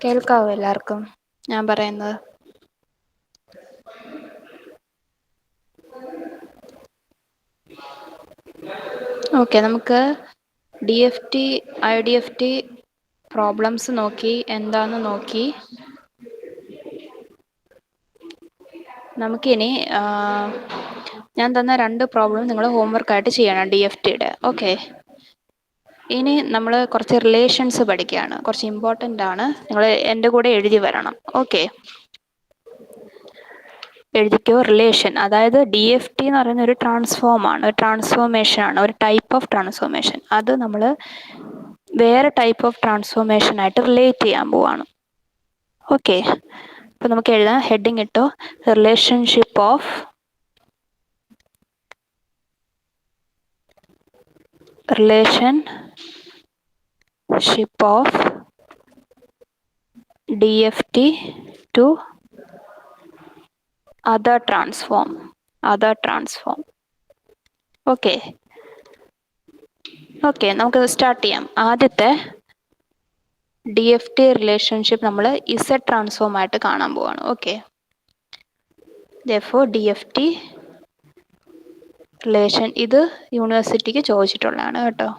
കേൾക്കാവോ എല്ലാവർക്കും ഞാൻ പറയുന്നത്? ഓക്കെ, നമുക്ക് DFT IDFT പ്രോബ്ലംസ് നോക്കി എന്താന്ന് നോക്കി. നമുക്കിനി ഞാൻ തന്ന 2 പ്രോബ്ലം നിങ്ങൾ ഹോംവർക്കായിട്ട് ചെയ്യണം DFTയുടെ. ഓക്കെ, ഇനി നമ്മൾ കുറച്ച് റിലേഷൻസ് പഠിക്കുകയാണ്. കുറച്ച് ഇമ്പോർട്ടൻ്റ് ആണ്. നിങ്ങൾ എൻ്റെ കൂടെ എഴുതി വരണം. ഓക്കെ, എഴുതിക്കോ. റിലേഷൻ, അതായത് DFT എന്ന് പറയുന്ന ഒരു ട്രാൻസ്ഫോം ആണ്, ഒരു ട്രാൻസ്ഫോർമേഷൻ ആണ്, ഒരു ടൈപ്പ് ഓഫ് ട്രാൻസ്ഫോർമേഷൻ. അത് നമ്മൾ വേറെ ടൈപ്പ് ഓഫ് ട്രാൻസ്ഫോർമേഷൻ ആയിട്ട് റിലേറ്റ് ചെയ്യാൻ പോവാണ്. ഓക്കെ, അപ്പോൾ നമുക്ക് എഴുതാം. ഹെഡിങ് ഇട്ടോ, relationship of DFT to other transform. Okay, നമുക്ക് സ്റ്റാർട്ട് ചെയ്യാം. ആദ്യത്തെ DFT റിലേഷൻഷിപ്പ് നമ്മൾ Z ട്രാൻസ്ഫോം ആയിട്ട് കാണാൻ പോവാണ്. ഓക്കെ, therefore DFT റിലേഷൻ, ഇത് യൂണിവേഴ്സിറ്റിക്ക് ചോദിച്ചിട്ടുള്ളതാണ് കേട്ടോ.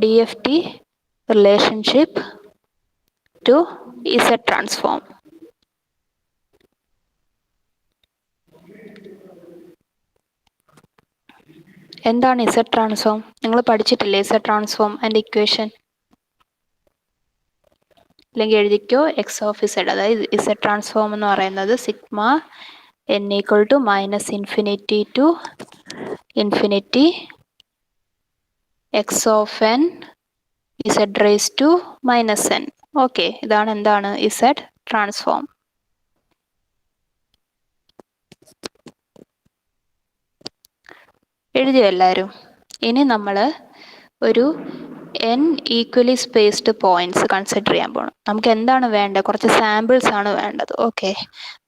DFT relationship to Z transform. എന്താണ് Z ട്രാൻസ്ഫോം? നിങ്ങൾ പഠിച്ചിട്ടില്ലേ Z ട്രാൻസ്ഫോം ആൻഡ് ഇക്വേഷൻ? അല്ലെങ്കിൽ എഴുതിക്കോ, എക്സ് ഓഫ് Z. അതായത് Z ട്രാൻസ്ഫോം എന്ന് പറയുന്നത് sigma n equal to minus infinity to infinity x of n Z raise to minus n. Okay, ഇതാണ് എന്താണ് Z ട്രാൻസ്ഫോം. എഴുതിയോ എല്ലാവരും? ഇനി നമ്മൾ ഒരു n equally spaced points consider ചെയ്യാൻ പോകണം. നമുക്ക് എന്താണ് വേണ്ടത്? കുറച്ച് സാമ്പിൾസ് ആണ് വേണ്ടത്. ഓക്കെ,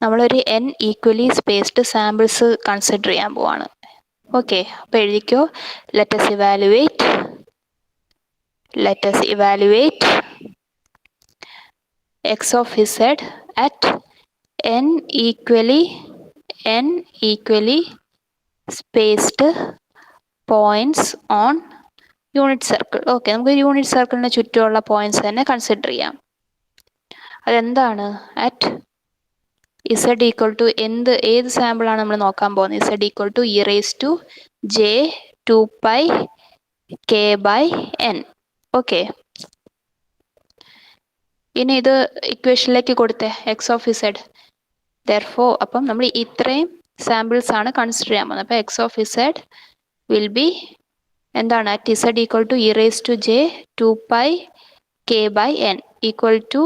നമ്മളൊരു n equally spaced samples consider ചെയ്യാൻ പോവാണ്. ഓക്കെ, അപ്പോൾ എഴുതിക്കോ, let us evaluate x of Z at n equally spaced points on unit circle. Okay, നമുക്ക് യൂണിറ്റ് സർക്കിളിന് ചുറ്റുമുള്ള പോയിന്റ്സ് തന്നെ കൺസിഡർ ചെയ്യാം. അതെന്താണ്? അറ്റ് Z ഈക്വൽ ടു ഏത് സാമ്പിളാണ് നമ്മൾ നോക്കാൻ പോകുന്നത്? Z equal to e⁻⁴ okay, ഇനി ഇത് ഇക്വേഷനിലേക്ക് കൊടുത്തേ, എക്സ് ഓഫ് Z. therefore അപ്പം നമ്മൾ ഇത്രയും സാമ്പിൾസ് ആണ് കൺസിഡർ ചെയ്യാൻ പോകുന്നത്. അപ്പോൾ X of Z will be എന്താണ്? At Z equal to e⁻⁴ equal to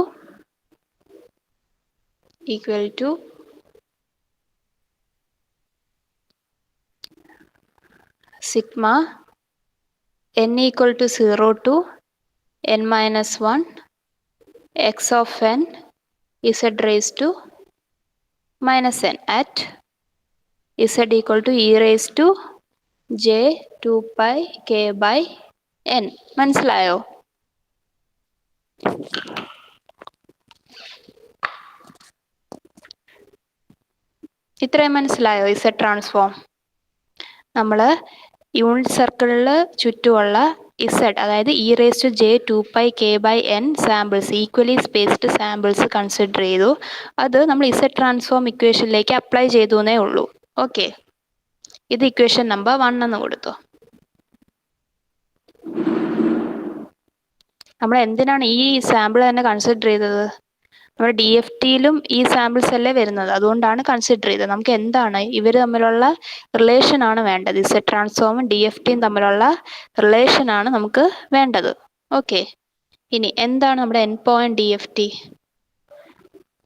sigma n equal to 0 to n-1 x of n Z raised to minus n at Z equal to e⁻⁴ മനസ്സിലായോ? ഇത്രയും മനസ്സിലായോ? Z transform നമ്മൾ unit സർക്കിളിൽ ചുറ്റുമുള്ള Z, അതായത് e⁻⁴ samples, equally spaced samples consider ചെയ്തു. അത് നമ്മൾ Z ട്രാൻസ്ഫോം ഇക്വേഷനിലേക്ക് അപ്ലൈ ചെയ്തു എന്നേ ഉള്ളൂ. ഓക്കെ, ഇത് ഇക്വേഷൻ നമ്പർ 1 എന്ന് കൊടുത്തു. നമ്മൾ എന്തിനാണ് ഈ സാമ്പിൾ തന്നെ കൺസിഡർ ചെയ്തത്? നമ്മുടെ DFTയിലും ഈ സാമ്പിൾസ് അല്ലേ വരുന്നത്, അതുകൊണ്ടാണ് കൺസിഡർ ചെയ്തത്. നമുക്ക് എന്താണ് ഇവർ തമ്മിലുള്ള റിലേഷൻ ആണ് വേണ്ടത്. Z ട്രാൻസ്ഫോമും DFTയും തമ്മിലുള്ള റിലേഷൻ ആണ് നമുക്ക് വേണ്ടത്. ഓക്കെ, ഇനി എന്താണ് നമ്മുടെ N point DFT?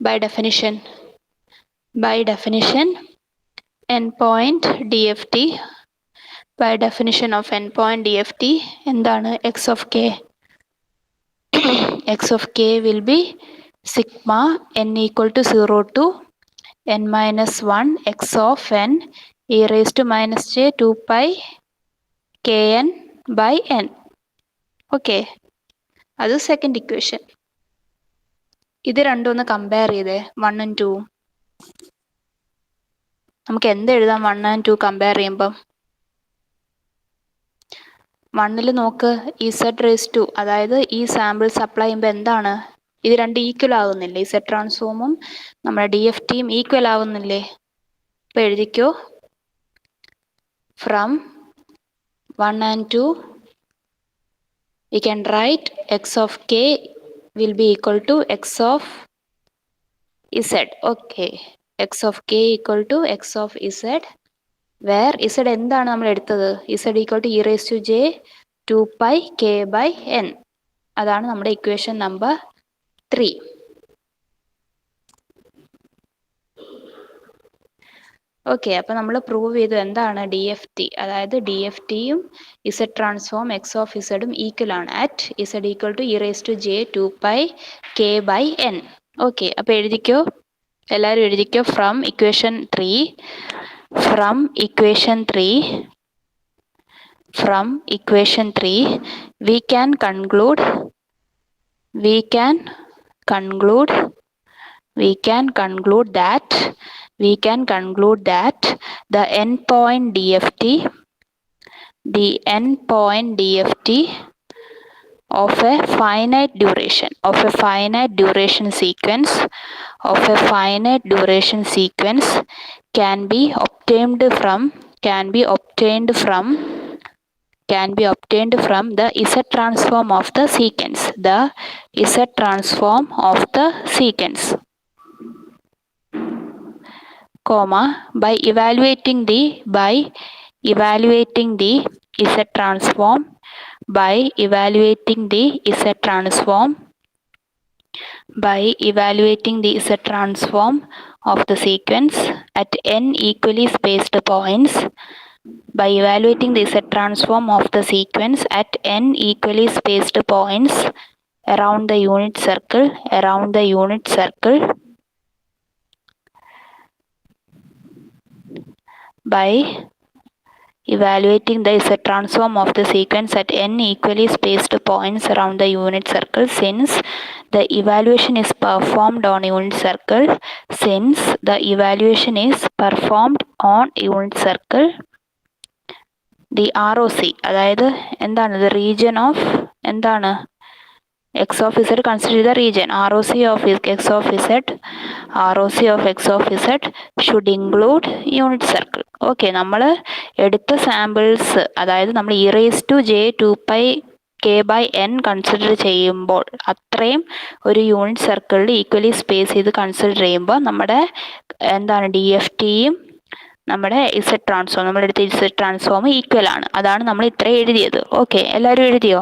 By definition endpoint DFT, by definition of endpoint DFT എന്താണ്? x of k will be sigma n equal to 0 to n-1 x of n e⁻⁴ kn by n. Okay, അത് second equation. ഇത് രണ്ടും ഒന്ന് compare ചെയ്തേ, 1 ഉം 2. നമുക്ക് എന്ത് എഴുതാം 1 and 2 കമ്പയർ ചെയ്യുമ്പം? 1ൽ നോക്ക് Z⁻², അതായത് ഈ സാമ്പിൾ സപ്ലൈ ചെയ്യുമ്പോൾ എന്താണ്, ഇത് രണ്ട് ഈക്വൽ ആകുന്നില്ലേ? Z ട്രാൻസ്ഫോമും നമ്മുടെ DFTയും ഈക്വൽ ആവുന്നില്ലേ? അപ്പോൾ എഴുതിക്കോ, from 1 and 2 we can write x of k will be equal to x of z. Okay, x of k equal to x of z, where z എന്താണ് നമ്മൾ എടുത്തത്? z equal to e⁻²2πk/n. അതാണ് നമ്മുടെ equation number 3. Okay, അപ്പോൾ നമ്മൾ prove ചെയ്തു എന്താണ് DFT, അതായത് DFTയും Z ട്രാൻസ്ഫോം X ഓഫ് Zഉം ഈക്വൽ ആണ് at Z equal to e⁻²2πk/n. Okay, അപ്പോൾ എഴുതിക്കോ, എല്ലാവരും എഴുതിക്കോ, from equation 3 we can conclude that the endpoint DFT of a finite duration sequence can be obtained from the Z transform of the sequence, comma, by evaluating the Z transform of the sequence at n equally spaced points around the unit circle by evaluating the Z transform of the sequence at n equally spaced points around the unit circle, since the evaluation is performed on unit circle, the ROC, അതായത് എന്താണ്, the region of എന്താണ്, X of Z, consider the region ROC of X of Z should include unit circle. Okay, നമ്മൾ എടുത്ത samples, അതായത് നമ്മൾ e⁻²2πk/n consider ചെയ്യുമ്പോൾ, അത്രയും ഒരു യൂണിറ്റ് സർക്കിളിൽ ഈക്വലി സ്പേസ് ചെയ്ത് കൺസിഡർ ചെയ്യുമ്പോൾ നമ്മുടെ എന്താണ് DFTയും നമ്മുടെ Z ട്രാൻസ്ഫോം, നമ്മളെടുത്ത Z ട്രാൻസ്ഫോം ഈക്വൽ ആണ്. അതാണ് നമ്മൾ ഇത്രയും എഴുതിയത്. ഓക്കെ, എല്ലാവരും എഴുതിയോ?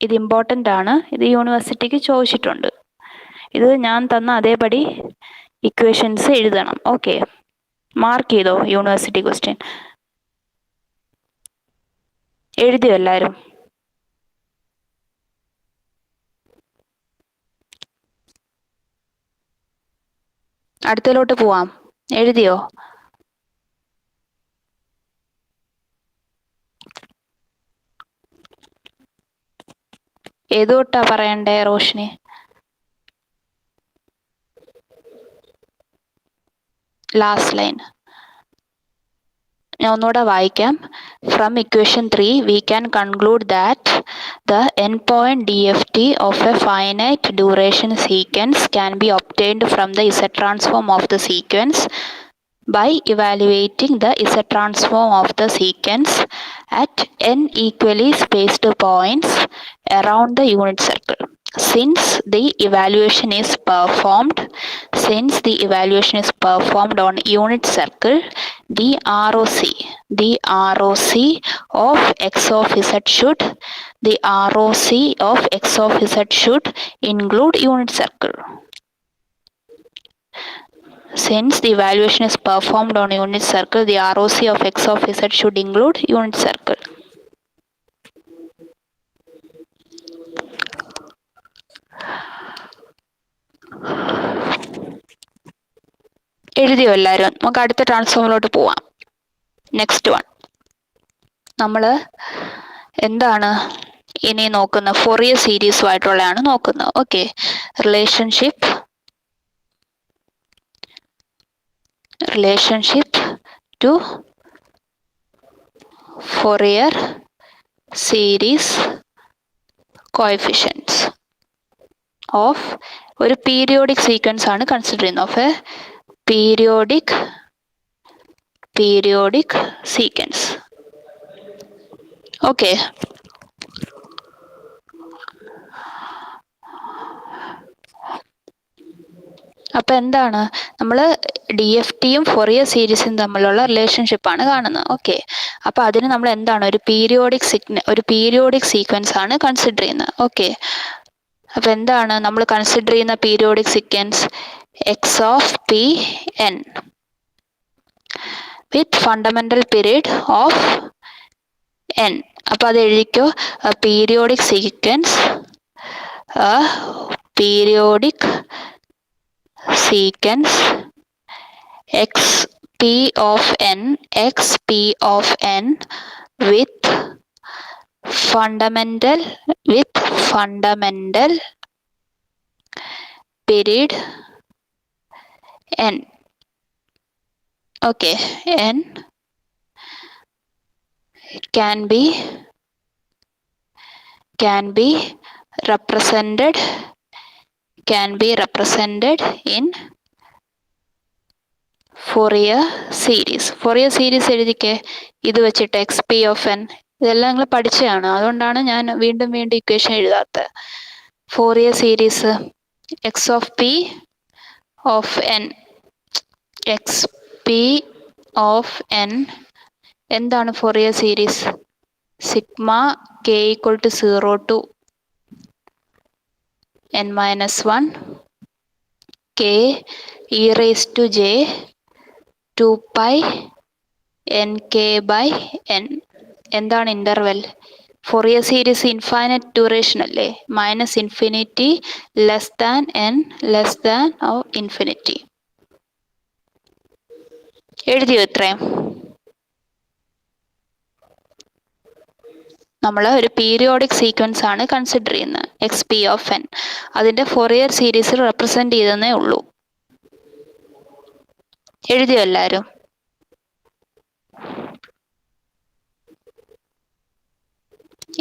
ഇത് ഇമ്പോർട്ടൻ്റ് ആണ്, ഇത് യൂണിവേഴ്സിറ്റിക്ക് ചോദിച്ചിട്ടുണ്ട്. ഇത് ഞാൻ തന്ന അതേപടി ഇക്വേഷൻസ് എഴുതണം. ഓക്കെ, മാർക്ക് ചെയ്തോ യൂണിവേഴ്സിറ്റി ക്വസ്റ്റ്യൻ? എഴുതിയോ എല്ലാവരും? അടുത്തതിലോട്ട് പോവാം. എഴുതിയോ? ഏതോട്ടാ പറയണ്ടേ റോഷിനി? ലാസ്റ്റ് ലൈൻ ഞാൻ ഒന്നുകൂടെ വായിക്കാം. From equation 3 we can conclude that the endpoint DFT of a finite duration sequence can be obtained from the Z transform of the sequence by evaluating the Z transform of the sequence at n equally spaced points around the unit circle. Since the evaluation is performed on unit circle, the ROC of X of Z should include unit circle. Since the evaluation is performed on unit circle, the ROC of X of Z should include unit circle. എഴുതിയോ എല്ലാവരും? നമുക്ക് അടുത്ത ട്രാൻസ്ഫോമിലോട്ട് പോവാം. Next one, നമ്മൾ എന്താണ് ഇനി നോക്കുന്ന Fourier സീരീസുമായിട്ടുള്ളതാണ് നോക്കുന്നത്. Okay, relationship to Fourier series coefficients of ഒരു പീരിയോഡിക് സീക്വൻസ് ആണ് കൺസിഡർ ചെയ്യുന്നത്. Of a periodic sequence. Okay, അപ്പൊ എന്താണ് നമ്മൾ ഡി എഫ് ടിയും ഫൊറിയർ സീരീസും തമ്മിലുള്ള റിലേഷൻഷിപ്പാണ് കാണുന്നത്. ഓക്കെ, അപ്പൊ അതിന് നമ്മൾ എന്താണ് ഒരു പീരിയോഡിക് സീക്വൻസ് ആണ് കൺസിഡർ ചെയ്യുന്നത്. ഓക്കെ, അപ്പൊ എന്താണ് നമ്മൾ കൺസിഡർ ചെയ്യുന്ന periodic sequence? X of P N with fundamental period of N. അപ്പൊ അത് എഴുതിക്കോ, periodic sequence xp of n with fundamental period n. Okay, n can be represented in Fourier series എഴുതിക്കേ. ഇത് വെച്ചിട്ട് എക്സ് പി ഓഫ് എൻ, ഇതെല്ലാം നിങ്ങൾ പഠിച്ചതാണ്, അതുകൊണ്ടാണ് ഞാൻ വീണ്ടും ഇക്വേഷൻ എഴുതാത്തത്. Fourier series X of P of N, X P of N എന്താണ് Fourier series? Sigma K equal to 0 to n-1 k e raised to j 2 pi nk by n. എന്താണ് interval? Fourier series infinite duration അല്ലേ? Minus infinity, less than n, less than infinity. എഴുതിയോ ഇത്രയും? നമ്മൾ ഒരു periodic sequence ആണ് consider ചെയ്യുന്നത്, X P of N. അതിന്റെ Fourier സീരീസിൽ റെപ്രസെന്റ് ചെയ്തെന്നേ ഉള്ളൂ. എഴുതിയോ എല്ലാവരും?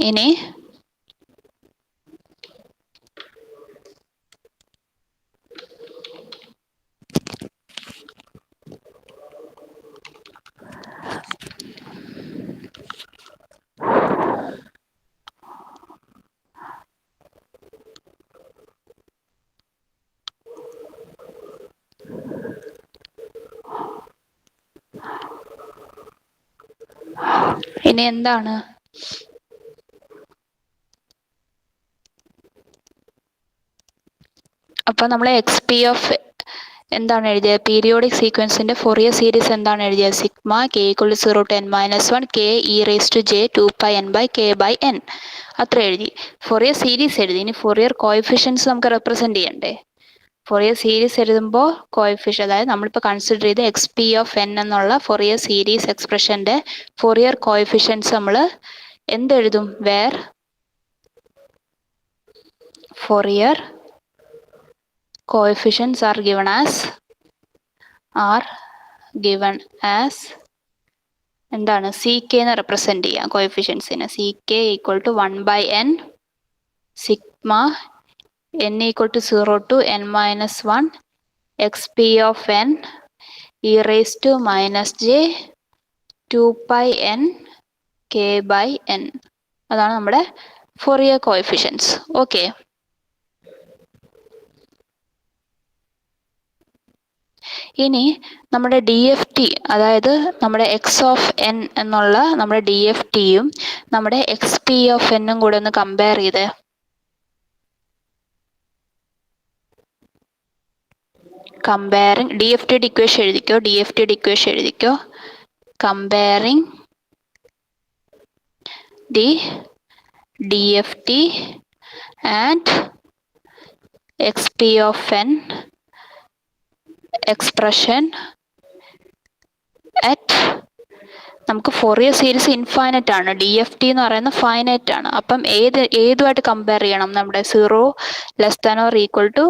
ഇനി എന്താണ്? അപ്പൊ നമ്മൾ എക്സ് പി ഓഫ് എന്താണ് എഴുതിയത്? പീരിയോഡിക് സീക്വൻസിന്റെ ഫോറിയർ സീരീസ് എന്താണ് എഴുതിയത്? Sigma K equal to 0 to n-1 k e raised to j 2 pi n by k by n. അത്ര എഴുതി. ഫോറിയർ സീരീസ് എഴുതി. ഇനി ഫോറിയർ കോഎഫിഷ്യൻസ് നമുക്ക് റെപ്രസെന്റ് ചെയ്യണ്ടേ? ഫോറിയർ സീരീസ് എഴുതുമ്പോൾ കോഎഫിഷ്യൻ, അതായത് നമ്മളിപ്പോൾ കൺസിഡർ ചെയ്ത് എക്സ് പി ഓഫ് എൻ എന്നുള്ള ഫോറിയർ സീരീസ് എക്സ്പ്രഷന്റെ ഫോറിയർ കോഎഫിഷ്യൻസ് നമ്മൾ എന്തെഴുതും? Where Fourier coefficients are given as എന്താണ്? സി കെ എന്ന് റെപ്രസെന്റ് ചെയ്യാം കോഎഫിഷ്യൻസിനെ. C K equal to 1/n sigma n equal to 0 to n-1 X P of N E raise to minus J 2 pi n k by n. അതാണ് നമ്മുടെ Fourier coefficients. Okay, ഇനി നമ്മുടെ D F T, അതായത് നമ്മുടെ X of N എന്നുള്ള നമ്മുടെ D F ടിയും നമ്മുടെ എക്സ് പി ഓഫ് എന്നും കൂടെ ഒന്ന് കമ്പയർ ചെയ്ത് കമ്പയറിംഗ് ഡി എഫ് ടിയുടെ ഇക്വേഷൻ എഴുതിക്കോ. Comparing the D F T and X P of N expression at നമുക്ക് ഫോറിയർ സീരീസ് ഇൻഫൈനറ്റ് ആണ്, ഡി എഫ് ടി എന്ന് പറയുന്നത് ഫൈനൈറ്റ് ആണ്. അപ്പം ഏതുമായിട്ട് കമ്പയർ ചെയ്യണം? നമ്മുടെ 0 less than or equal to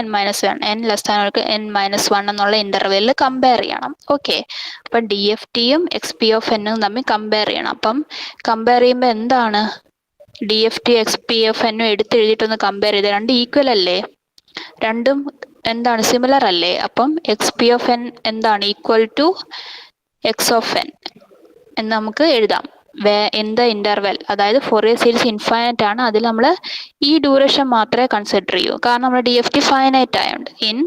n-1, n less than or n-1 എന്നുള്ള ഇന്റർവെല്ലിൽ കമ്പയർ ചെയ്യണം. ഓക്കെ, അപ്പം ഡി എഫ് ടിയും എക്സ് പി ഓഫ് എന്നും തമ്മിൽ കമ്പയർ ചെയ്യണം. അപ്പം കമ്പയർ ചെയ്യുമ്പോൾ എന്താണ്, D F T x p f എന്നും എടുത്തെഴുതിയിട്ടൊന്ന് കമ്പയർ ചെയ്ത്, രണ്ട് ഈക്വൽ അല്ലേ, രണ്ടും എന്താണ് സിമിലർ അല്ലേ? അപ്പം എക്സ് പി ഓഫ് എൻ എന്താണ് equal to x of n എന്ന് നമുക്ക് എഴുതാം. ഇൻ ദ ഇന്റർവെൽ, അതായത് ഫോറിയർ സീരീസ് ഇൻഫൈനൈറ്റ് ആണ്, അതിൽ നമ്മൾ ഈ ഡ്യൂറേഷൻ മാത്രമേ കൺസിഡർ ചെയ്യൂ, കാരണം നമ്മുടെ ഡി എഫ് ടി ഫൈനൈറ്റ് ആയതുകൊണ്ട്. In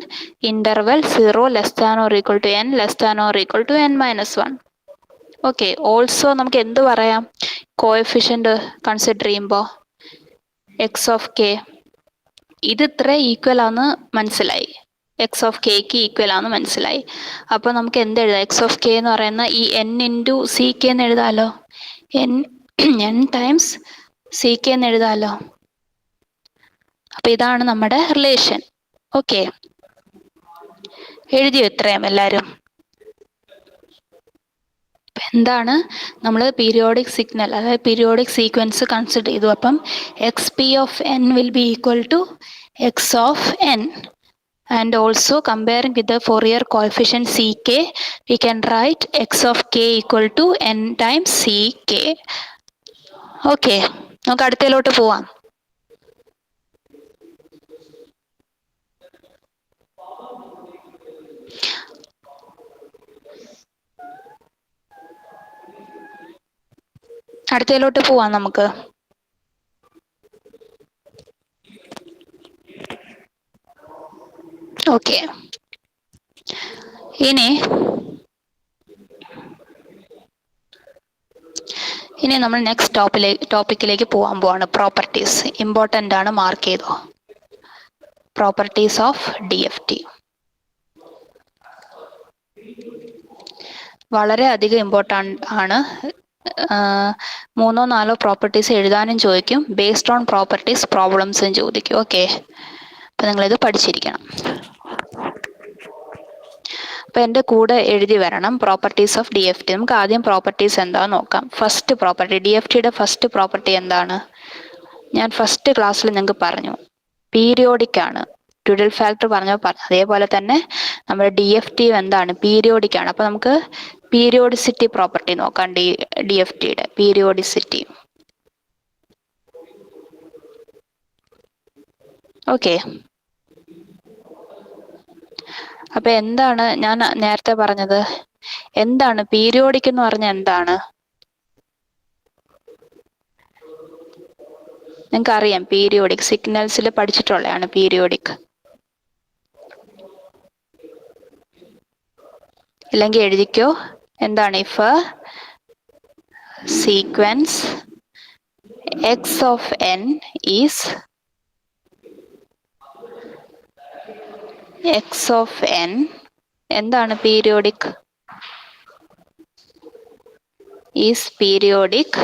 interval 0 less than or equal to n less than or equal to n-1. Okay, also നമുക്ക് എന്ത് പറയാം, കോഎഫിഷ്യന്റ് കൺസിഡർ ചെയ്യുമ്പോൾ എക്സ് ഓഫ് കെ ഇത് ഇത്ര ഈക്വൽ ആണെന്ന് മനസ്സിലായി, എക്സ് ഓഫ് കെക്ക് ഈക്വൽ ആണെന്ന് മനസ്സിലായി. അപ്പോൾ നമുക്ക് എന്ത് എഴുതാം, എക്സ് ഓഫ് കെ എന്ന് പറയുന്ന ഈ എൻ ഇൻറ്റു സി കെ എന്ന് എഴുതാമല്ലോ, എൻ ടൈംസ് സി കെ എന്ന് എഴുതാമല്ലോ. അപ്പം ഇതാണ് നമ്മുടെ റിലേഷൻ. ഓക്കെ, എഴുതിയോ ഇത്രയും എല്ലാവരും? എന്താണ് നമ്മൾ പീരിയോഡിക് സിഗ്നൽ, അതായത് പീരിയോഡിക് സീക്വൻസ് കൺസിഡർ ചെയ്തു. അപ്പം x P of n will be equal to x of n. And also comparing with the Fourier coefficient Ck, we can write x of k equal to n times Ck. Okay, നമുക്ക് അടുത്തതിലോട്ട് പോവാം. അടുത്തതിലോട്ട് പോവാം നമുക്ക്. Okay, ഇനി നമ്മൾ next ടോപ്പിക്കിലേക്ക് പോകാൻ പോവാണ്. Properties important ആണ്, mark ചെയ്തോ. Properties of D F T വളരെ അധികം ഇമ്പോർട്ടൻ്റ് ആണ്. 3-4 പ്രോപ്പർട്ടീസ് എഴുതാനും ചോദിക്കും, ബേസ്ഡ് ഓൺ പ്രോപ്പർട്ടീസ് പ്രോബ്ലംസും ചോദിക്കും. ഓക്കെ, അപ്പം നിങ്ങളിത് പഠിച്ചിരിക്കണം. അപ്പം എൻ്റെ കൂടെ എഴുതി വരണം properties of D F T. നമുക്ക് ആദ്യം പ്രോപ്പർട്ടീസ് എന്താണെന്ന് നോക്കാം. ഫസ്റ്റ് പ്രോപ്പർട്ടി, ഡി എഫ് ടിയുടെ ഫസ്റ്റ് പ്രോപ്പർട്ടി എന്താണ്? ഞാൻ ഫസ്റ്റ് ക്ലാസ്സിൽ നിങ്ങൾക്ക് പറഞ്ഞു, പീരിയോഡിക് ആണ്. ട്യൂഡൽ ഫാക്ടർ പറഞ്ഞു, അതേപോലെ തന്നെ നമ്മുടെ ഡി എഫ് ടി എന്താണ്, പീരിയോഡിക് ആണ്. അപ്പം നമുക്ക് പീരിയോഡിസിറ്റി പ്രോപ്പർട്ടി നോക്കാം. ഡി എഫ് ടിയുടെ പീരിയോഡിസിറ്റി. ഓക്കെ, അപ്പൊ എന്താണ് ഞാൻ നേരത്തെ പറഞ്ഞത്, എന്താണ് പീരിയോഡിക് എന്ന് പറഞ്ഞാൽ എന്താണ്? നിങ്ങൾക്ക് അറിയാം, പീരിയോഡിക് സിഗ്നൽസിൽ പഠിച്ചിട്ടുള്ളതാണ് പീരിയോഡിക്. ഇല്ലെങ്കിൽ എഴുതിക്കോ. എന്താണ്? If sequence X of N is X of N എന്താണ് പീരിയോഡിക്? ഈസ് പീരിയോഡിക്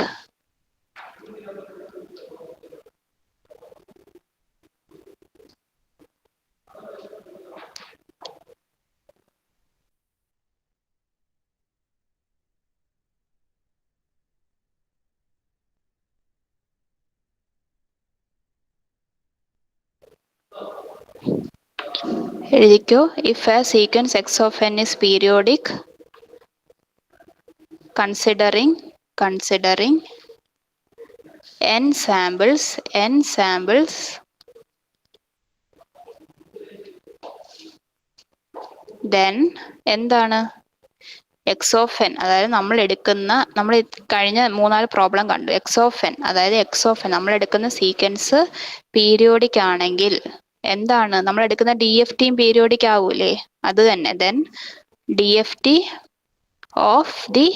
എഴുതിക്കോ. If a sequence X of N is periodic considering n samples then എന്താണ് എക്സ് ഓഫ് എൻ, അതായത് നമ്മൾ കഴിഞ്ഞ 3-4 പ്രോബ്ലം കണ്ടു. എക്സ് ഓഫ് എൻ, അതായത് X of N നമ്മൾ എടുക്കുന്ന സീക്വൻസ് പീരിയോഡിക് ആണെങ്കിൽ എന്താണ്, നമ്മൾ എടുക്കുന്ന ഡി എഫ് ടിയും പീരിയോഡിക് ആവൂലേ? അത് തന്നെ. Then D F T of the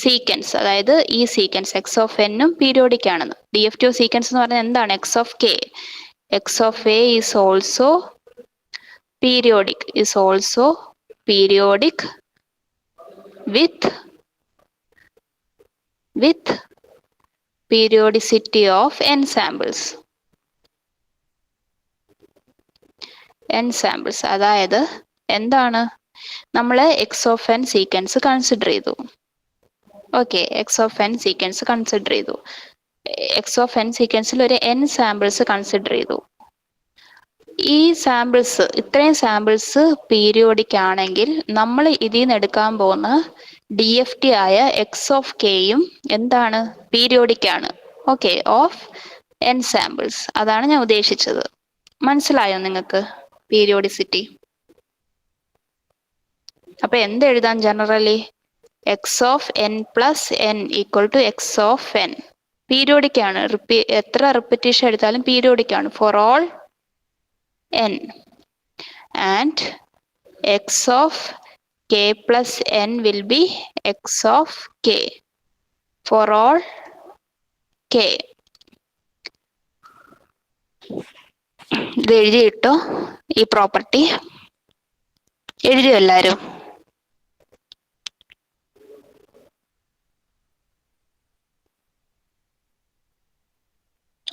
sequence, അതായത് ഈ സീക്വൻസ് എക്സ് ഓഫ് എന്നും പീരിയോഡിക് ആണെന്ന്. D F T of sequence എന്ന് പറഞ്ഞാൽ എന്താണ്? X of K. X of A is also periodic with periodicity of n samples. അതായത് എന്താണ്? നമ്മൾ X of N sequence consider ചെയ്തു. Okay, X of N sequence consider ചെയ്തു. X of N സീക്വൻസിൽ ഒരു എൻ സാമ്പിൾസ് കൺസിഡർ ചെയ്തു. ഈ samples, ഇത്രയും സാമ്പിൾസ് പീരിയോഡിക് ആണെങ്കിൽ നമ്മൾ ഇതിൽ നിന്ന് എടുക്കാൻ പോകുന്ന ഡി എഫ് ടി ആയ എക്സ് ഓഫ് കെയും എന്താണ്, പീരിയോഡിക് ആണ്. Okay, of n samples. അതാണ് ഞാൻ ഉദ്ദേശിച്ചത്. മനസ്സിലായോ നിങ്ങൾക്ക് പീരിയോഡിസിറ്റി? അപ്പൊ എന്ത് എഴുതാം generally? X of n plus n equal to x of n. Periodic ആണ്. എത്ര റിപ്പീറ്റേഷൻ എടുത്താലും പീരിയോഡിക് ആണ് for all n, and x of k plus n will be x of k for all k. ഇത് എഴുതിയിട്ടോ? ഈ property എഴുതിയോ എല്ലാവരും?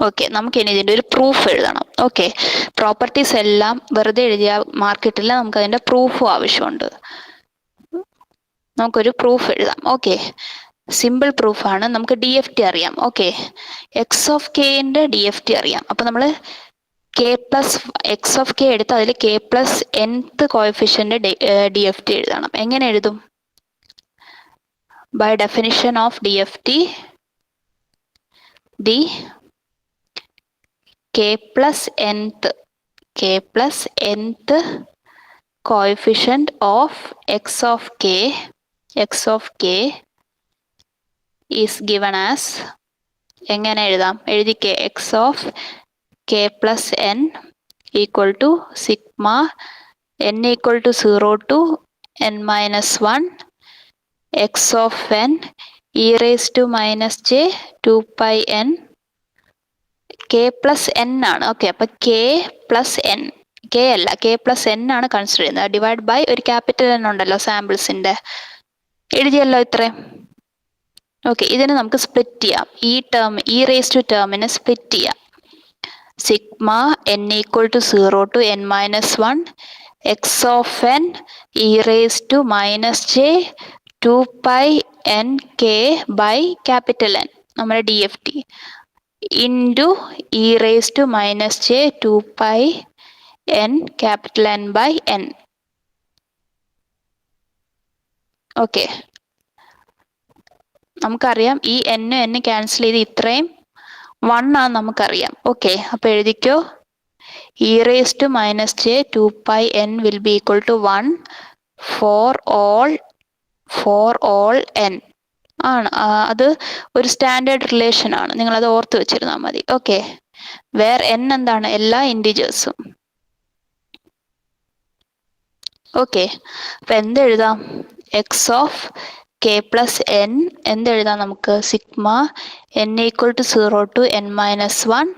Okay, നമുക്ക് ഇനി ഇതിൻ്റെ ഒരു പ്രൂഫ് എഴുതണം. ഓക്കെ, പ്രോപ്പർട്ടീസ് എല്ലാം വെറുതെ എഴുതിയ മാർക്ക് കിട്ടില്ല, നമുക്ക് അതിൻ്റെ പ്രൂഫും ആവശ്യമുണ്ട്. നമുക്കൊരു പ്രൂഫ് എഴുതാം. ഓക്കെ, സിമ്പിൾ പ്രൂഫാണ്. നമുക്ക് ഡി എഫ് ടി അറിയാം. ഓക്കെ, എക്സ് ഓഫ് കെൻ്റെ ഡി എഫ് ടി അറിയാം. അപ്പം നമ്മൾ K plus X of K എടുത്ത് അതിൽ കെ പ്ലസ് nth കോഎഫിഷ്യൻ്റ് ഡി എഫ് ടി എഴുതണം. എങ്ങനെ എഴുതും? By definition of D F T, the k plus nth coefficient of x of k is given as, എങ്ങനെ എഴുതാം? എഴുതിക്കേ, x of k plus n equal to sigma n equal to 0 to n minus 1 x of N E raise to minus J 2 pi n k plus n ആണ്. Okay, അപ്പൊ k plus n, k അല്ല k plus n ആണ് consider ചെയ്യുന്നത്. Divide by ഒരു capital N ഉണ്ടല്ലോ സാമ്പിൾസിന്റെ, എഴുതിയല്ലോ ഇത്രയും. Okay, ഇതിനെ നമുക്ക് സ്പ്ലിറ്റ് ചെയ്യാം. ഈ ടേം, ഈ റേസ് ടു ടേമിനെ സ്പ്ലിറ്റ് ചെയ്യാം. Sigma n equal to 0 to n minus 1 x of N E raise to minus J 2 pi n k by capital N, നമ്മുടെ D F T, into e raise to minus J 2 pi n capital N by n. Okay, നമുക്കറിയാം ഈ n cancel ചെയ്ത് ഇത്രയും 1 ആണ് നമുക്കറിയാം. Okay, അപ്പൊ എഴുതിക്കോ, e raise to minus J 2 pi n will be equal to 1 for all n ആണ്. അത് ഒരു സ്റ്റാൻഡേർഡ് റിലേഷൻ ആണ്, നിങ്ങൾ അത് ഓർത്ത് വെച്ചിരുന്നാൽ മതി. ഓക്കെ, വേർ എൻ എന്താണ്? എല്ലാ ഇൻഡിജേഴ്സും. ഓക്കെ, അപ്പൊ എന്തെഴുതാം? X of k plus n എന്തെഴുതാം നമുക്ക്? Sigma n equal to 0 to n minus 1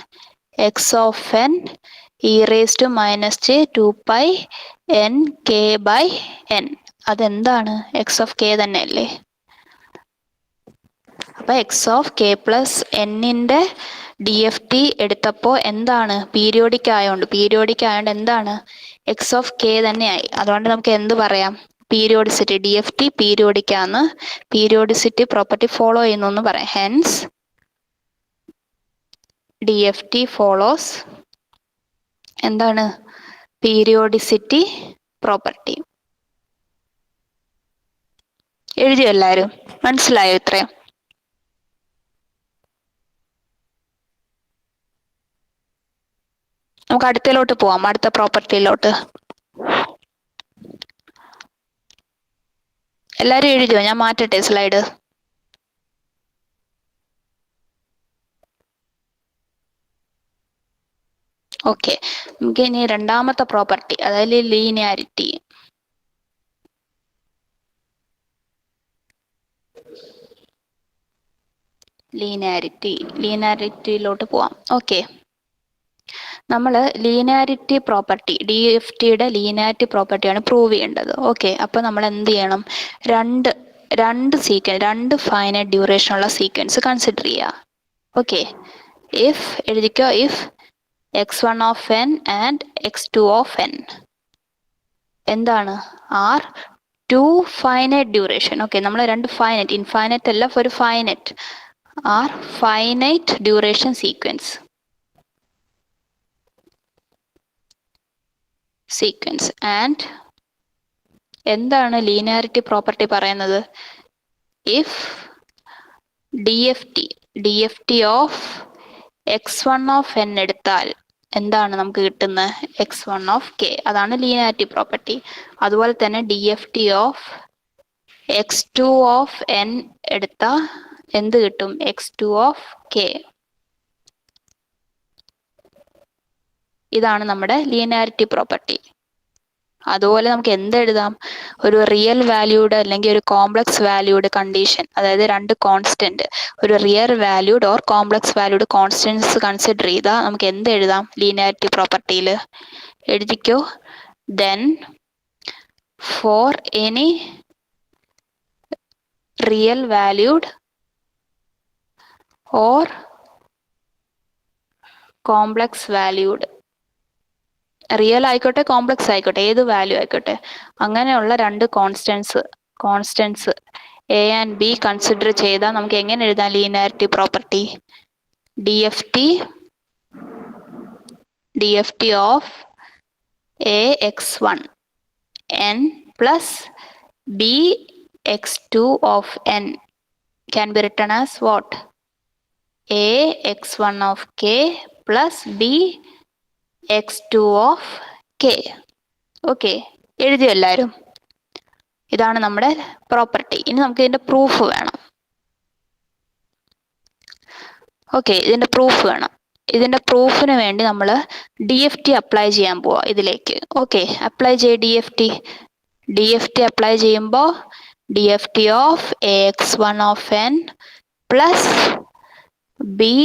x of N E raise to minus J 2 pi n k by n. അതെന്താണ്? എക്സ് ഓഫ് കെ തന്നെ അല്ലേ? അപ്പൊ എക്സ് ഓഫ് കെ പ്ലസ് എന്നിന്റെ D F T എടുത്തപ്പോൾ എന്താണ്? Periodic ആയതുകൊണ്ട് എന്താണ്? X of K തന്നെയായി. അതുകൊണ്ട് നമുക്ക് എന്ത് പറയാം? Periodicity, D F T periodic ആണ്, പീരിയോഡിസിറ്റി പ്രോപ്പർട്ടി ഫോളോ ചെയ്യുന്നു എന്ന് പറയാം. Hence D F T follows എന്താണ്? Periodicity property. എഴുതിയോ എല്ലാവരും? മനസ്സിലായോ ഇത്രയും? നമുക്ക് അടുത്തതിലോട്ട് പോവാം, അടുത്ത പ്രോപ്പർട്ടിയിലോട്ട്. എല്ലാവരും എഴുതിയോ? ഞാൻ മാറ്റട്ടെ സ്ലൈഡ്. ഓക്കെ, നമുക്ക് ഇനി രണ്ടാമത്തെ പ്രോപ്പർട്ടി, അതായത് ലീനിയാരിറ്റി. ലീനിയാരിറ്റിയിലോട്ട് പോവാം. ഓക്കെ, നമ്മൾ ലീനിയാരിറ്റി പ്രോപ്പർട്ടി, ഡി എഫ് ടിയുടെ ലീനിയാരിറ്റി പ്രോപ്പർട്ടിയാണ് പ്രൂവ് ചെയ്യേണ്ടത്. ഓക്കെ, അപ്പോൾ നമ്മൾ എന്ത് ചെയ്യണം? രണ്ട് ഫൈനൈറ്റ് ഡ്യൂറേഷൻ ഉള്ള സീക്വൻസ് കൺസിഡർ ചെയ്യുക. ഓക്കെ, ഇഫ് എഴുതിക്കോ, if x1 of n and x2 of n. എന്താണ് are two finite duration. Okay, നമ്മൾ രണ്ട് ഫൈനൈറ്റ്, ഇൻഫൈനൈറ്റ് അല്ല, ഒരു finite are finite duration sequence and എന്താണ് ലീനിയാരിറ്റി പ്രോപ്പർട്ടി പറയുന്നത്? If D F T of x1 of n എടുത്താൽ എന്താണ് നമുക്ക് കിട്ടുന്നത്? x1 of k. അതാണ് ലീനിയാരിറ്റി പ്രോപ്പർട്ടി. അതുപോലെ തന്നെ D F T of x2 of n എടുത്താൽ എന്ത് കിട്ടും? x2 of k. ഇതാണ് നമ്മുടെ ലീനിയാരിറ്റി പ്രോപ്പർട്ടി. അതുപോലെ നമുക്ക് എന്തെഴുതാം? ഒരു റിയൽ വാല്യൂഡ് അല്ലെങ്കിൽ ഒരു കോംപ്ലക്സ് വാല്യൂഡ് കണ്ടീഷൻ, അതായത് രണ്ട് കോൺസ്റ്റന്റ്, ഒരു real valued or complex valued constants consider ചെയ്താൽ നമുക്ക് എന്തെഴുതാം ലീനിയാരിറ്റി പ്രോപ്പർട്ടിയിൽ? എഴുതിക്കോ. Then for any real valued or complex valued, real ആയിക്കോട്ടെ കോംപ്ലക്സ് ആയിക്കോട്ടെ, ഏത് വാല്യൂ ആയിക്കോട്ടെ, അങ്ങനെയുള്ള രണ്ട് constants a and b consider ചെയ്താൽ നമുക്ക് എങ്ങനെ എഴുതാം linearity property? D F T of a x one n plus b x two of n can be written as what? A x1 of k plus b x2 of k. Okay, എഴുതിയോ എല്ലാവരും? ഇതാണ് നമ്മുടെ property. ഇനി നമുക്ക് ഇതിന്റെ proof വേണം. Okay, ഇതിന്റെ proof വേണം. ഇതിന്റെ പ്രൂഫിന് വേണ്ടി നമ്മൾ ഡി എഫ് ടി അപ്ലൈ ചെയ്യാൻ പോവാ ഇതിലേക്ക്. ഓക്കെ, അപ്ലൈ ചെയ്യ ഡി എഫ് ടി അപ്ലൈ ചെയ്യുമ്പോൾ D F T of a x one of n plus b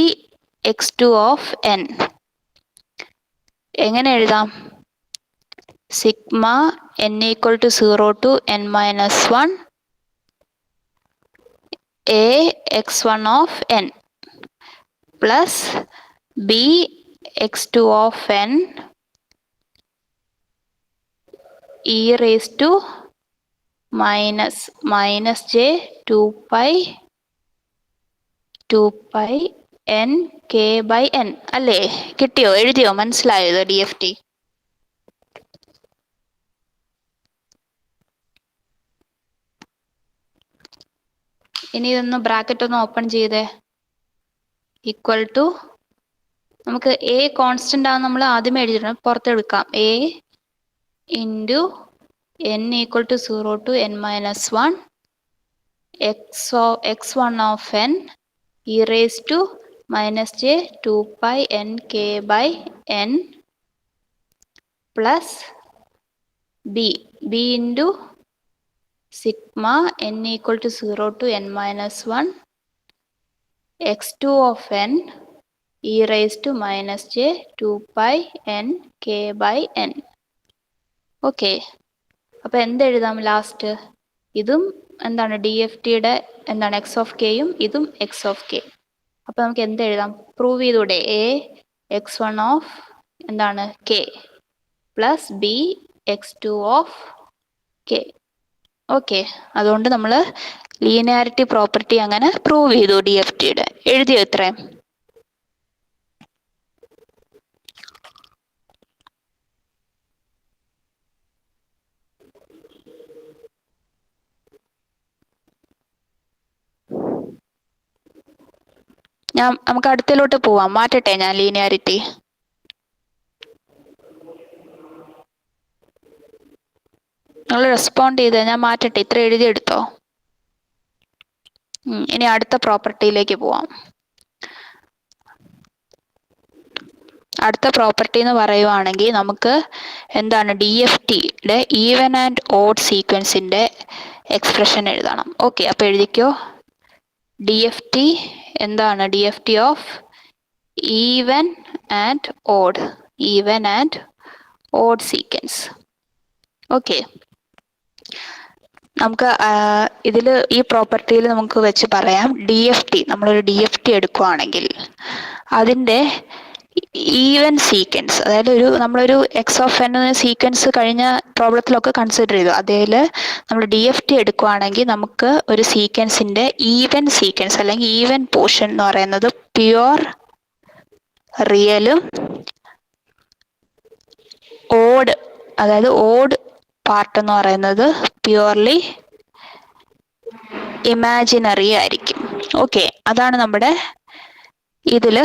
x two of n എങ്ങനെ എഴുതാം? Sigma n equal to 0 to n minus 1 a x one of n plus b x two of N E raise to minus J 2 pi n k by n. അല്ലേ? കിട്ടിയോ? എഴുതിയോ? മനസ്സിലായോ D F T? ഇനി ഇതൊന്ന് bracket ഒന്ന് open ചെയ്തേ. Equal to, നമുക്ക് a constant ആണ് നമ്മൾ ആദ്യമേ എഴുതിയിട്ടുണ്ട്, പുറത്തെടുക്കാം. A into n equal to 0 to എൻ minus 1 x one of N E raise to minus J 2 pi n k by n plus b into sigma n equal to 0 to n minus 1 x2 of n e raise to minus J 2 pi n k by n. Okay, അപ്പോൾ എന്തെഴുതാം last? ഇതും എന്താണ് D F ടിയുടെ എന്താണ് X of കെയും ഇതും X of k. അപ്പോൾ നമുക്ക് എന്തെഴുതാം? പ്രൂവ് ചെയ്തൂടെ? എ എക്സ് വൺ ഓഫ് എന്താണ് k plus b x two of k. Okay, അതുകൊണ്ട് നമ്മൾ ലീനിയാരിറ്റി പ്രോപ്പർട്ടി അങ്ങനെ പ്രൂവ് ചെയ്തു ഡി എഫ് ടിയുടെ. എഴുതിയോ ഇത്രയും? നമുക്ക് അടുത്തതിലോട്ട് പോവാം. മാറ്റട്ടെ ഞാൻ ലീനിയാരിറ്റി? നിങ്ങൾ റെസ്പോണ്ട് ചെയ്ത് ഞാൻ മാറ്റട്ടെ? ഇത്ര എഴുതിയെടുത്തോ? ഇനി അടുത്ത പ്രോപ്പർട്ടിയിലേക്ക് പോവാം. അടുത്ത പ്രോപ്പർട്ടി എന്ന് പറയുവാണെങ്കിൽ നമുക്ക് എന്താണ് ഡി എഫ് ടിയുടെ ഈവൻ ആൻഡ് ഓഡ് സീക്വൻസിന്റെ എക്സ്പ്രഷൻ എഴുതണം. ഓക്കെ, അപ്പോൾ എഴുതിക്കോ. ഡി എഫ് ടി എന്താണ്? D F T of even and odd sequence. Okay, നമുക്ക് ഇതിൽ ഈ പ്രോപ്പർട്ടിയിൽ നമുക്ക് വെച്ച് പറയാം, ഡി എഫ് ടി, നമ്മളൊരു ഡി എഫ് ടി എടുക്കുവാണെങ്കിൽ അതിൻ്റെ ഈവൻ സീക്വൻസ്, അതായത് നമ്മളൊരു എക്സ് ഓഫ് എൻ സീക്വൻസ് കഴിഞ്ഞ പ്രോബ്ലത്തിലൊക്കെ കൺസിഡർ ചെയ്തു. അതിൽ നമ്മൾ DFT എടുക്കുകയാണെങ്കിൽ നമുക്ക് ഒരു സീക്വൻസിന്റെ ഈവൻ സീക്വൻസ് അല്ലെങ്കിൽ ഈവൻ പോർഷൻ എന്ന് പറയുന്നത് പ്യുവർ റിയലും ഓഡ്, അതായത് ഓഡ് പാർട്ട് എന്ന് പറയുന്നത് പ്യുവർലി ഇമാജിനറി ആയിരിക്കും. ഓക്കെ, അതാണ് നമ്മുടെ ഇതിൽ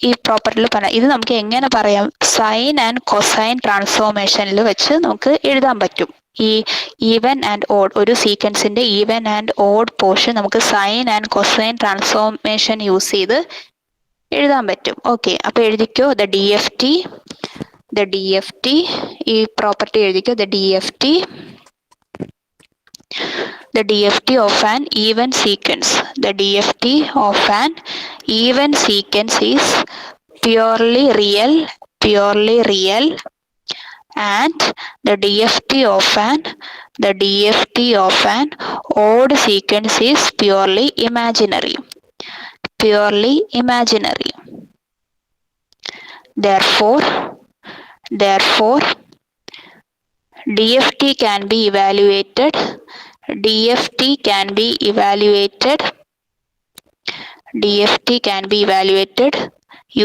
ഈ പ്രോപ്പർട്ടിയിൽ പറയാം. ഇത് നമുക്ക് എങ്ങനെ പറയാം? സൈൻ ആൻഡ് കൊസൈൻ ട്രാൻസ്ഫോർമേഷനിൽ വെച്ച് നമുക്ക് എഴുതാൻ പറ്റും. ഈ ഈവൻ ആൻഡ് ഓഡ്, ഒരു സീക്വൻസിന്റെ ഈവൻ ആൻഡ് ഓഡ് പോർഷൻ നമുക്ക് sine and cosine transformation use ചെയ്ത് എഴുതാൻ പറ്റും. ഓക്കെ, അപ്പോൾ എഴുതിക്കോ ദ DFT, ഈ പ്രോപ്പർട്ടി എഴുതിക്കോ. The DFT of an even sequence. The DFT of an even sequence is purely real, and the DFT of an odd sequence is purely imaginary. Therefore, DFT can be evaluated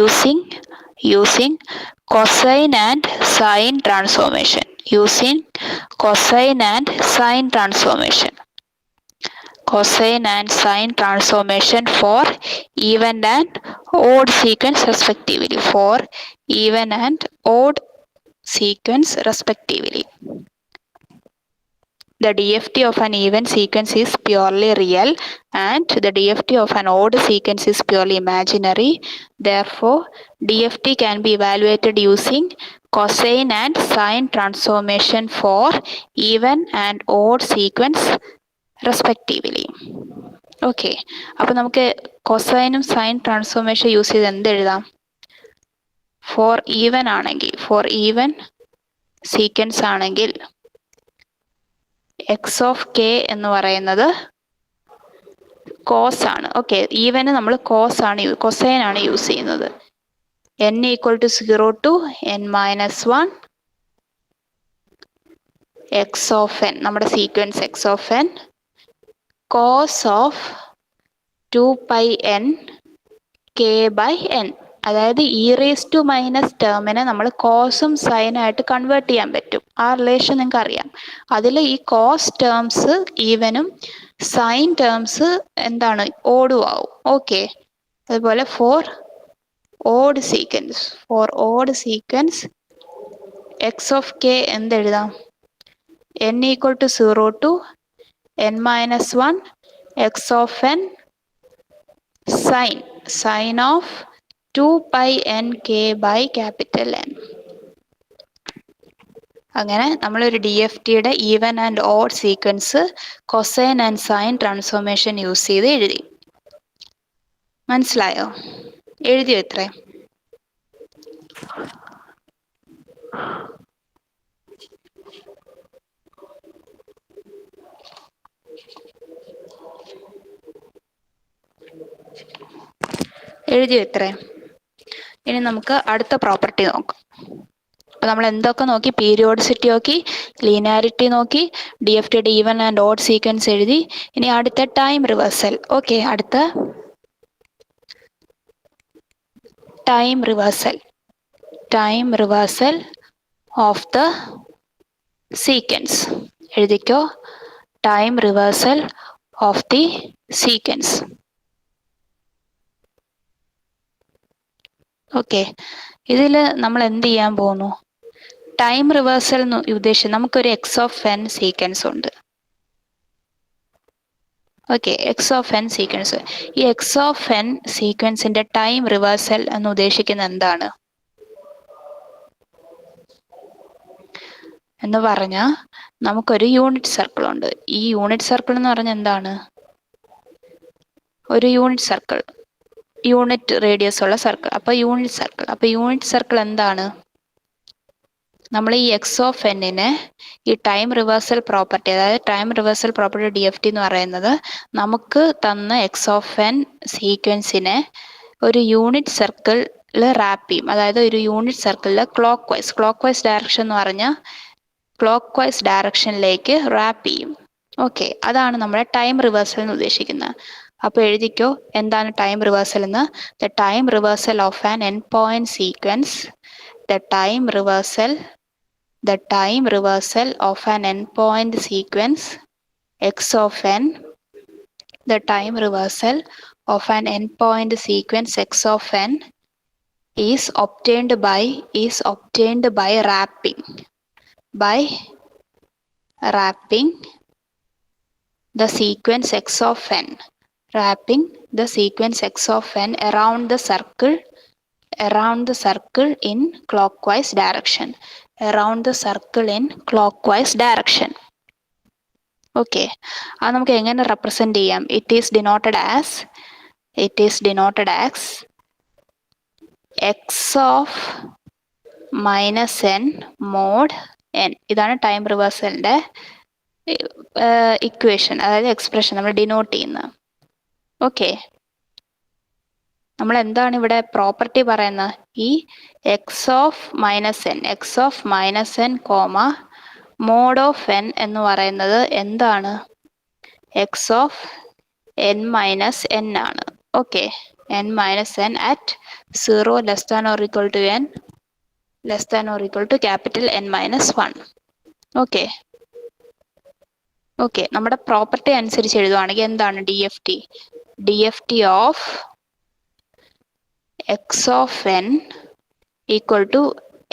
using cosine and sine transformation. Cosine and sine transformation for even and odd sequence respectively. The DFT of an even sequence is purely real, and the DFT of an odd sequence is purely imaginary. Therefore, DFT can be evaluated using cosine and sine transformation for even and odd sequence respectively. Okay, അപ്പോൾ നമുക്ക് കൊസൈനും sine transformation use ചെയ്ത് എന്തെഴുതാം? For even sequence ആണെങ്കിൽ x of k എന്ന് പറയുന്നത് cos ആണ്. Okay, ഈവന് നമ്മൾ കൊസൈൻ ആണ് യൂസ് ചെയ്യുന്നത്. n = 0 to n-1 x of n, നമ്മുടെ sequence X of n cos of 2πn k/n, അതായത് e⁻⁻ ടേമിനെ നമ്മൾ കോസും സൈനായിട്ട് കൺവേർട്ട് ചെയ്യാൻ പറ്റും. ആ റിലേഷൻ നിങ്ങൾക്ക് അറിയാം. അതിൽ ഈ കോസ് ടേംസ് ഈവനും സൈൻ ടേംസ് എന്താണ്? ഓടും ആവും. ഓക്കെ, അതുപോലെ for odd sequence X of k എന്തെഴുതാം? n = 0 to n-1 x of n sine of 2πn k/N. അങ്ങനെ നമ്മളൊരു DFTയുടെ even and odd sequence cosine and sine transformation use ചെയ്ത് എഴുതി. മനസ്സിലായോ? എഴുതിയോ ഇത്രയും? എഴുതിയോ ഇത്രയും? ഇനി നമുക്ക് അടുത്ത പ്രോപ്പർട്ടി നോക്കാം. അപ്പോൾ നമ്മൾ എന്തൊക്കെ നോക്കി? പീരിയോഡിസിറ്റി നോക്കി, ലീനിയാരിറ്റി നോക്കി, DFTയുടെ ഈവൻ ആൻഡ് ഓഡ് സീക്വൻസ് എഴുതി. ഇനി അടുത്ത ടൈം റിവേഴ്സൽ. ഓക്കെ, അടുത്ത time reversal of the sequence. എഴുതിക്കോ, time reversal of the sequence. Okay, ഇതിൽ നമ്മൾ എന്ത് ചെയ്യാൻ പോകുന്നു? ടൈം റിവേഴ്സൽ എന്ന് ഉദ്ദേശിച്ച് നമുക്കൊരു എക്സ് ഓഫ് എൻ സീക്വൻസ് ഉണ്ട്. Okay, X of N sequence. ഈ എക്സ് ഓഫ് എൻ സീക്വൻസിന്റെ ടൈം റിവേഴ്സൽ എന്ന് ഉദ്ദേശിക്കുന്നത് എന്താണ് എന്ന് പറഞ്ഞാൽ, നമുക്കൊരു യൂണിറ്റ് സർക്കിൾ ഉണ്ട്. ഈ യൂണിറ്റ് സർക്കിൾ എന്ന് പറഞ്ഞാൽ എന്താണ്? ഒരു യൂണിറ്റ് സർക്കിൾ, യൂണിറ്റ് റേഡിയസ് ഉള്ള സർക്കിൾ. അപ്പോൾ യൂണിറ്റ് സർക്കിൾ എന്താണ്? നമ്മൾ ഈ എക്സ് ഓഫ് എന്നിനെ ഈ ടൈം റിവേഴ്സൽ പ്രോപ്പർട്ടി, അതായത് ടൈം റിവേഴ്സൽ പ്രോപ്പർട്ടി DFT എന്ന് പറയുന്നത് നമുക്ക് തന്ന എക്സ് ഓഫ് എൻ സീക്വൻസിനെ ഒരു യൂണിറ്റ് സർക്കിൾ റാപ്പ് ചെയ്യും. അതായത് ഒരു യൂണിറ്റ് സർക്കിളിൽ ക്ലോക്ക് വൈസ് ഡയറക്ഷൻ എന്ന് പറഞ്ഞാൽ ക്ലോക്ക് വൈസ് ഡയറക്ഷനിലേക്ക് റാപ്പ് ചെയ്യും. ഓക്കെ, അതാണ് നമ്മുടെ ടൈം റിവേഴ്സൽ എന്ന് ഉദ്ദേശിക്കുന്നത്. അപ്പോൾ എഴുതിക്കോ എന്താണ് ടൈം റിവേഴ്സൽ എന്ന്. The time reversal of an end point sequence the time reversal of an endpoint sequence x of n the time reversal of an endpoint sequence x of n is obtained by wrapping the sequence x of n around the circle in clockwise direction. Okay, അത് നമുക്ക് എങ്ങനെ represent ചെയ്യാം? It is denoted as x of minus n mod n. ഇതാണ് time റിവേഴ്സലിന്റെ equation, അതായത് expression നമ്മൾ denote ചെയ്യുന്നത്. Okay, നമ്മൾ എന്താണ് ഇവിടെ പ്രോപ്പർട്ടി പറയുന്നത്? ഈ x of minus n comma mod of n എന്ന് പറയുന്നത് എന്താണ്? X of n minus n ആണ്. Okay, n minus n at 0 less than or equal to capital N minus 1. Okay, നമ്മുടെ പ്രോപ്പർട്ടി അനുസരിച്ച് എഴുതുവാണെങ്കിൽ എന്താണ് D F T of x of n equal to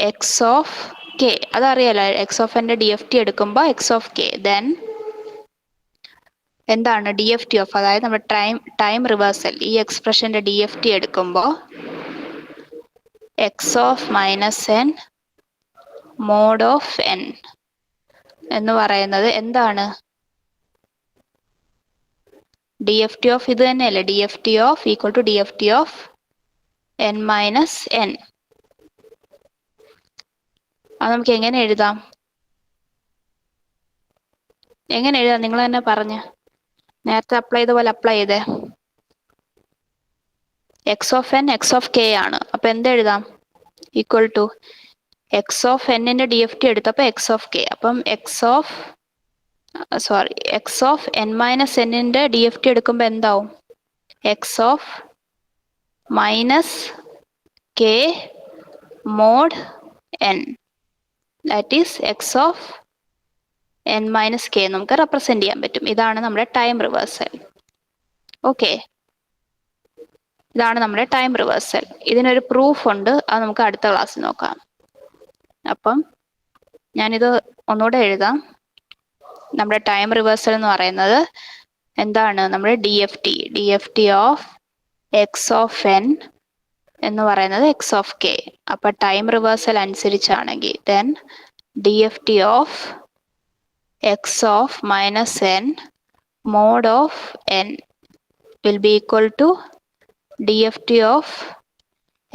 x of k. അതറിയാലോ, x of എൻ്റെ D F T എടുക്കുമ്പോൾ x of k. Then എന്താണ് D F T of, അതായത് നമ്മുടെ ടൈം റിവേഴ്സൽ ഈ എക്സ്പ്രഷന്റെ ഡി എഫ് ടി എടുക്കുമ്പോൾ x of minus n mod of n എന്ന് പറയുന്നത് എന്താണ്? ഡി എഫ് ടി ഓഫ് ഇത് തന്നെയല്ലേ, D F T of equal to D F T of n minus N. അത് നമുക്ക് എങ്ങനെ എഴുതാം? നിങ്ങൾ തന്നെ പറഞ്ഞ്, നേരത്തെ അപ്ലൈ ചെയ്ത പോലെ അപ്ലൈ ചെയ്തേ. X of N x of k ആണ്. അപ്പൊ എന്തെഴുതാം? ഈക്വൽ ടു എക്സ് ഓഫ് എന്നിന്റെ ഡി എഫ് ടി എടുത്തപ്പോൾ എക്സ് ഓഫ് കെ. അപ്പം എക്സ് ഓഫ് എൻ മൈനസ് എന്നിന്റെ ഡി എഫ് ടി എടുക്കുമ്പോൾ എന്താവും? X of minus k mod n, that is X of n minus k നമുക്ക് റെപ്രസെന്റ് ചെയ്യാൻ പറ്റും. ഇതാണ് നമ്മുടെ ടൈം റിവേഴ്സൽ. ഓക്കെ, ഇതാണ് നമ്മുടെ ടൈം റിവേഴ്സൽ. ഇതിനൊരു പ്രൂഫ് ഉണ്ട്, അത് നമുക്ക് അടുത്ത ക്ലാസ്സിൽ നോക്കാം. അപ്പം ഞാനിത് ഒന്നുകൂടെ എഴുതാം. നമ്മുടെ ടൈം റിവേഴ്സൽ എന്ന് പറയുന്നത് എന്താണ്? നമ്മുടെ D F T of x of n എന്ന് പറയുന്നത് എക്സ് ഓഫ് കെ. അപ്പൊ ടൈം റിവേഴ്സൽ അനുസരിച്ചാണെങ്കിൽ then D F T of x of minus n mod of n will be equal to D F T of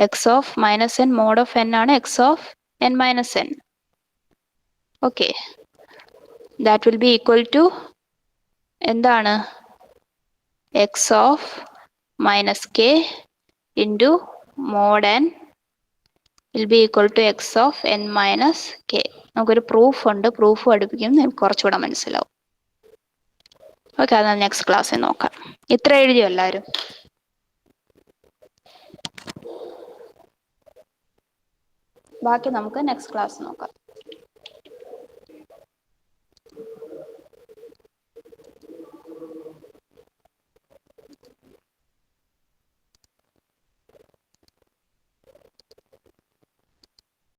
x of minus n mod of n ആണ് x of n minus n. Okay, that will be equal to എന്താണ്? X of minus k into mod n will be equal to x of n minus k. നമുക്കൊരു proof ഉണ്ട്, proof പഠിപ്പിക്കും, നമുക്ക് കുറച്ചുകൂടെ മനസ്സിലാവും. Okay, അത് next ക്ലാസ്സിൽ നോക്കാം. ഇത്ര എഴുതിയോ എല്ലാവരും? ബാക്കി നമുക്ക് നെക്സ്റ്റ് ക്ലാസ് നോക്കാം.